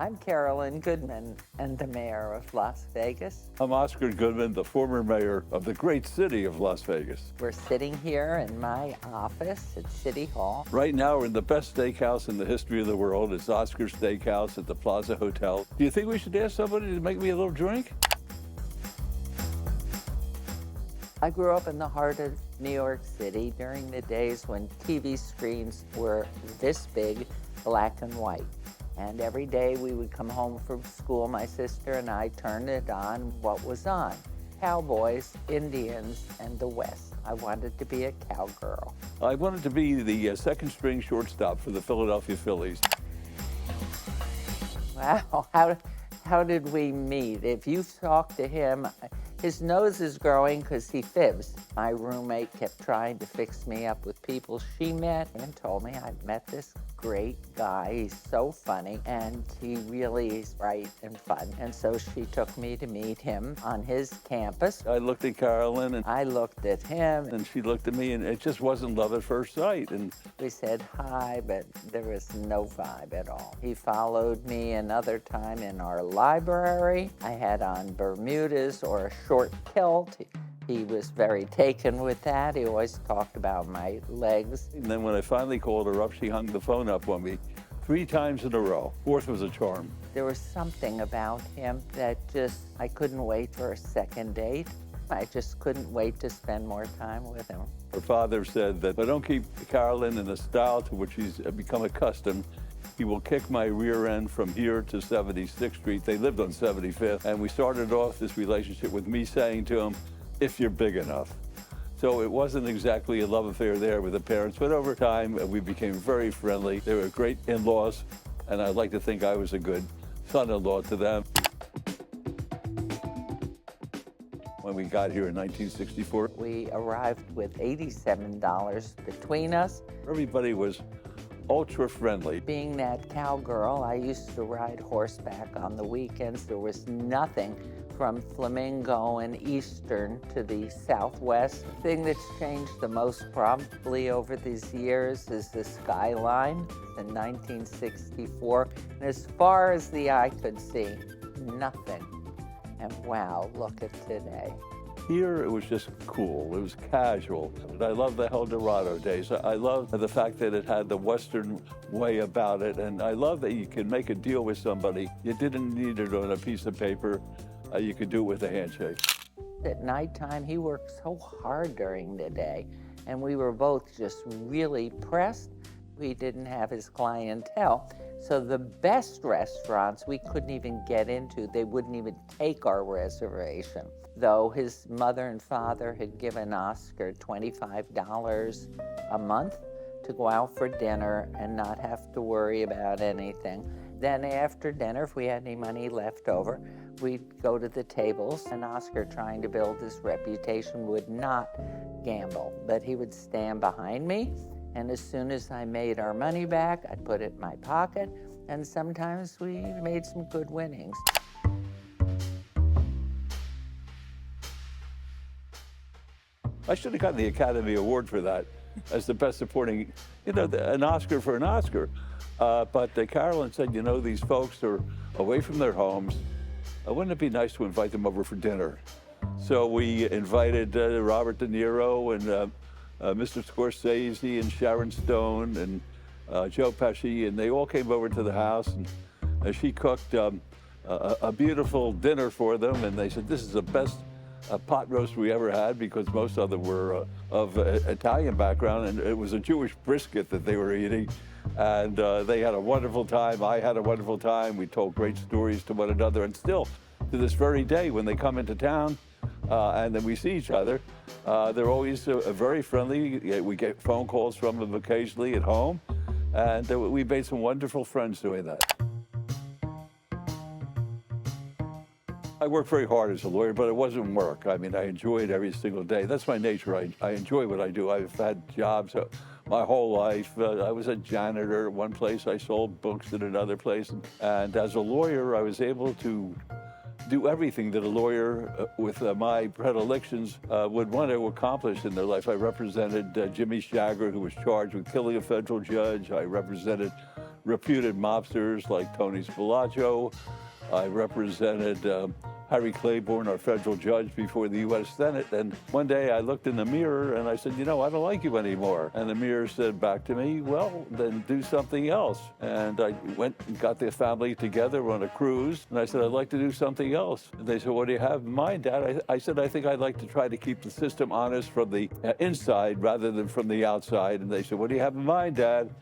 I'm Carolyn Goodman and the mayor of Las Vegas. I'm Oscar Goodman, the former mayor of the great city of Las Vegas. We're sitting here in my office at City Hall. Right now, we're in the best steakhouse in the history of the world. It's Oscar's Steakhouse at the Plaza Hotel. Do you think we should ask somebody to make me a little drink? I grew up in the heart of New York City during the days when TV screens were this big, black and white. And every day we would come home from school, my sister and I turned it on, what was on? Cowboys, Indians, and the West. I wanted to be a cowgirl. I wanted to be the second string shortstop for the Philadelphia Phillies. Wow, how did we meet? If you talk to him, his nose is growing because he fibs. My roommate kept trying to fix me up with people she met and told me I'd met this great guy. He's so funny and he really is bright and fun. And so she took me to meet him on his campus. I looked at Carolyn and I looked at him. and she looked at me, and it just wasn't love at first sight. And We said hi, but there was no vibe at all. He followed me another time in our library. I had on Bermudas or a short kilt. He was very taken with that. He always talked about my legs. then when I finally called her up, she hung the phone up on me 3 times in a row. Fourth was a charm. There was something about him that I couldn't wait for a second date. I just couldn't wait to spend more time with him. Her father said that if I don't keep Carolyn in the style to which she's become accustomed, he will kick my rear end from here to 76th Street. They lived on 75th, and we started off this relationship with me saying to him, if you're big enough. So it wasn't exactly a love affair there with the parents, but over time we became very friendly. They were great in-laws, and I'd like to think I was a good son-in-law to them. When we got here in 1964, We arrived with $87 between us. everybody was ultra friendly. Being that cowgirl, I used to ride horseback on the weekends. There was nothing from Flamingo and Eastern to the Southwest. The thing that's changed the most probably over these years is the skyline in 1964. And as far as the eye could see, nothing. And wow, look at today. Here, it was just cool. It was casual. I love the El Dorado days. I love the fact that it had the Western way about it. And I love that you can make a deal with somebody. You didn't need it on a piece of paper. You could do it with a handshake. At nighttime, he worked so hard during the day, and we were both just really pressed. We didn't have his clientele. So the best restaurants we couldn't even get into. They wouldn't even take our reservation. Though his mother and father had given Oscar $25 a month to go out for dinner and not have to worry about anything. Then after dinner, if we had any money left over, we'd go to the tables, and Oscar, trying to build his reputation, would not gamble, but he would stand behind me, and as soon as I made our money back, I'd put it in my pocket, and sometimes we made some good winnings. I should have gotten the Academy Award for that as the best supporting, an Oscar for an Oscar. But Carolyn said, these folks are away from their homes. Wouldn't it be nice to invite them over for dinner? So we invited Robert De Niro and Mr. Scorsese and Sharon Stone and Joe Pesci, and they all came over to the house, and she cooked a beautiful dinner for them, and they said, this is the best pot roast we ever had, because most of them were of Italian background, and it was a Jewish brisket that they were eating. And they had a wonderful time. I had a wonderful time. We told great stories to one another. And still, to this very day, when they come into town and then we see each other, they're always very friendly. We get phone calls from them occasionally at home. And we made some wonderful friends doing that. I worked very hard as a lawyer, but it wasn't work. I mean, I enjoyed every single day. That's my nature. I enjoy what I do. I've had jobs my whole life. I was a janitor at one place. I sold books at another place. And as a lawyer, I was able to do everything that a lawyer with my predilections would want to accomplish in their life. I represented Jimmy Shagger, who was charged with killing a federal judge. I represented reputed mobsters like Tony Spilaccio. I represented Harry Claiborne, our federal judge, before the U.S. Senate. And one day I looked in the mirror and I said, you know, I don't like you anymore. And the mirror said back to me, well, then do something else. And I went and got the family together on a cruise. And I said, I'd like to do something else. And they said, what do you have in mind, Dad? I said, I think I'd like to try to keep the system honest from the inside rather than from the outside. And they said, what do you have in mind, Dad?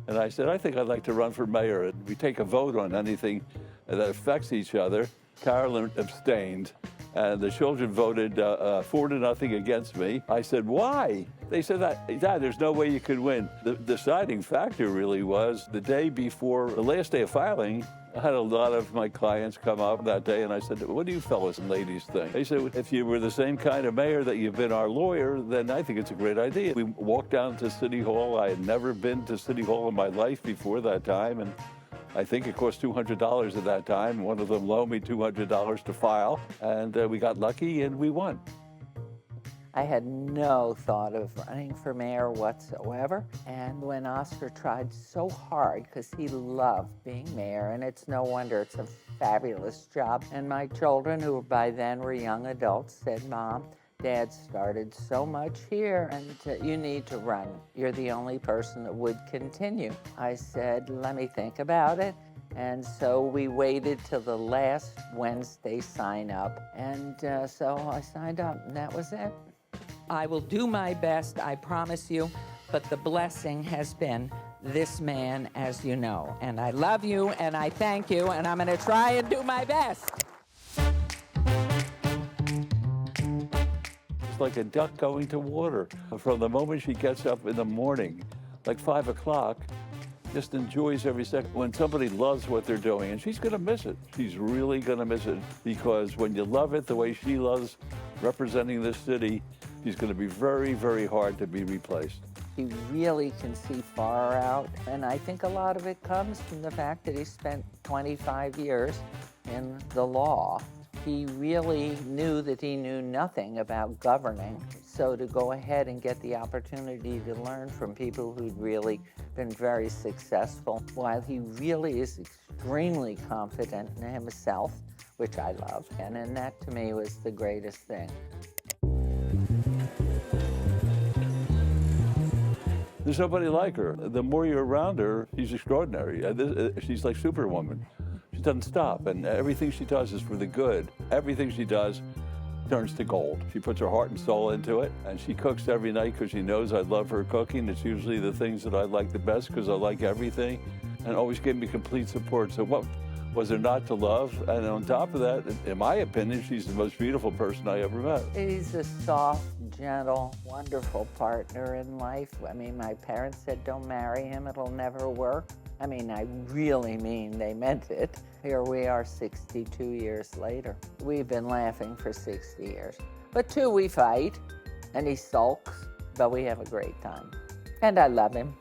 And I said, I think I'd like to run for mayor. And we take a vote on anything that affects each other. Carolyn abstained, and the children voted 4-0 against me. I said, why? They said, Dad, there's no way you could win. The deciding factor really was the day before the last day of filing. I had a lot of my clients come up that day, and I said, what do you fellas and ladies think? They said, if you were the same kind of mayor that you've been our lawyer, then I think it's a great idea. We walked down to City Hall. I had never been to City Hall in my life before that time, and I think it cost $200 at that time. One of them loaned me $200 to file, and we got lucky and we won. I had no thought of running for mayor whatsoever. And when Oscar tried so hard, because he loved being mayor, and it's no wonder, it's a fabulous job. And my children, who by then were young adults, said, Mom, Dad started so much here, and you need to run. You're the only person that would continue. I said, let me think about it. And so we waited till the last Wednesday sign up. And so I signed up, and that was it. I will do my best, I promise you, but the blessing has been this man, as you know. And I love you, and I thank you, and I'm going to try and do my best. Like a duck going to water. From the moment she gets up in the morning, like 5 o'clock, just enjoys every second. When somebody loves what they're doing, and she's gonna miss it. She's really gonna miss it, because when you love it the way she loves representing this city, she's gonna be very, very hard to be replaced. He really can see far out, and I think a lot of it comes from the fact that he spent 25 years in the law. He really knew that he knew nothing about governing. So to go ahead and get the opportunity to learn from people who'd really been very successful, while he really is extremely confident in himself, which I love. And that to me was the greatest thing. There's nobody like her. The more you're around her, she's extraordinary. She's like Superwoman. She doesn't stop, and everything she does is for the good. Everything she does turns to gold. She puts her heart and soul into it, and she cooks every night because she knows I love her cooking. It's usually the things that I like the best because I like everything, and always gave me complete support. So what was there not to love? And on top of that, in my opinion, she's the most beautiful person I ever met. He's a soft, gentle, wonderful partner in life. I mean, my parents said, don't marry him, it'll never work. I mean, I really mean they meant it. Here we are 62 years later. We've been laughing for 60 years. But too, we fight, and he sulks, but we have a great time. And I love him.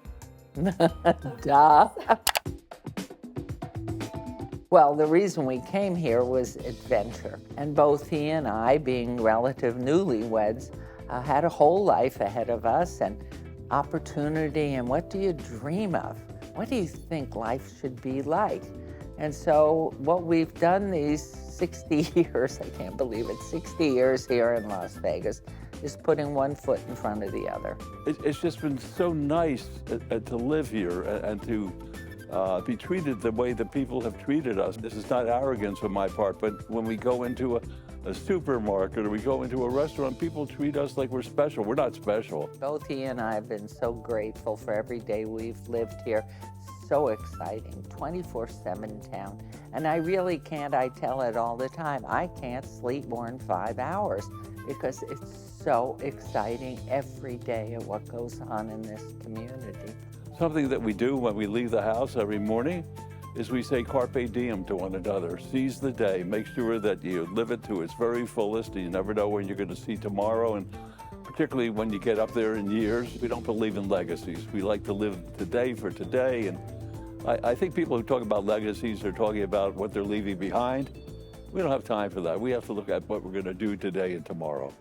Duh. Well, the reason we came here was adventure. And both he and I, being relative newlyweds, had a whole life ahead of us, and opportunity, and what do you dream of? What do you think life should be like? And so what we've done these 60 years, I can't believe it, 60 years here in Las Vegas, is putting one foot in front of the other. It's just been so nice to live here and to be treated the way that people have treated us. This is not arrogance on my part, but when we go into a supermarket or we go into a restaurant, people treat us like we're special. We're not special. Both he and I have been so grateful for every day we've lived here. So exciting, 24/7 town. And I really can't, I tell it all the time, I can't sleep more than 5 hours because it's so exciting every day of what goes on in this community. Something that we do when we leave the house every morning is we say carpe diem to one another. Seize the day. Make sure that you live it to its very fullest. You never know when you're going to see tomorrow, and particularly when you get up there in years. We don't believe in legacies. We like to live today for today, and I think people who talk about legacies are talking about what they're leaving behind. We don't have time for that. We have to look at what we're going to do today and tomorrow.